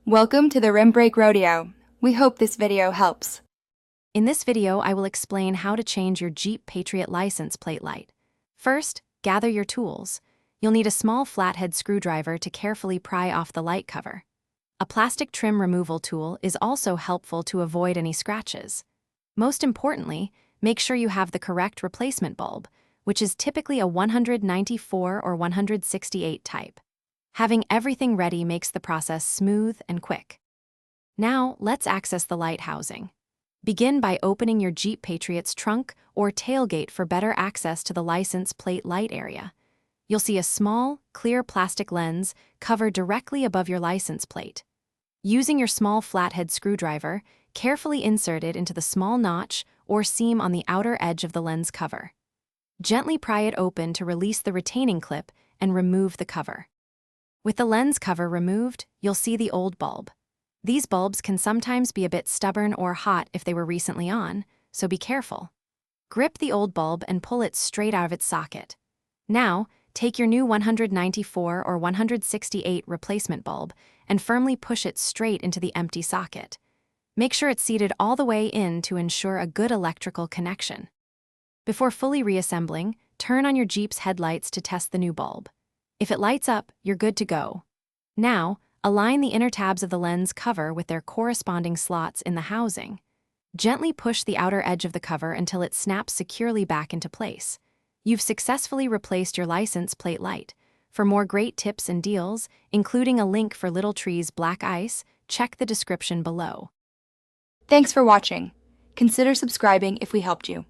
Welcome to the Rim Break Rodeo. We hope this video helps. In this video, I will explain how to change your Jeep Patriot license plate light. First, gather your tools. You'll need a small flathead screwdriver to carefully pry off the light cover. A plastic trim removal tool is also helpful to avoid any scratches. Most importantly, make sure you have the correct replacement bulb, which is typically a 194 or 168 type. Having everything ready makes the process smooth and quick. Now, let's access the light housing. Begin by opening your Jeep Patriot's trunk or tailgate for better access to the license plate light area. You'll see a small, clear plastic lens covered directly above your license plate. Using your small flathead screwdriver, carefully insert it into the small notch or seam on the outer edge of the lens cover. Gently pry it open to release the retaining clip and remove the cover. With the lens cover removed, you'll see the old bulb. These bulbs can sometimes be a bit stubborn or hot if they were recently on, so be careful. Grip the old bulb and pull it straight out of its socket. Now, take your new 194 or 168 replacement bulb and firmly push it straight into the empty socket. Make sure it's seated all the way in to ensure a good electrical connection. Before fully reassembling, turn on your Jeep's headlights to test the new bulb. If it lights up, you're good to go. Now, align the inner tabs of the lens cover with their corresponding slots in the housing. Gently push the outer edge of the cover until it snaps securely back into place. You've successfully replaced your license plate light. For more great tips and deals, including a link for Little Tree's black ice, check the description below. Thanks for watching. Consider subscribing if we helped you.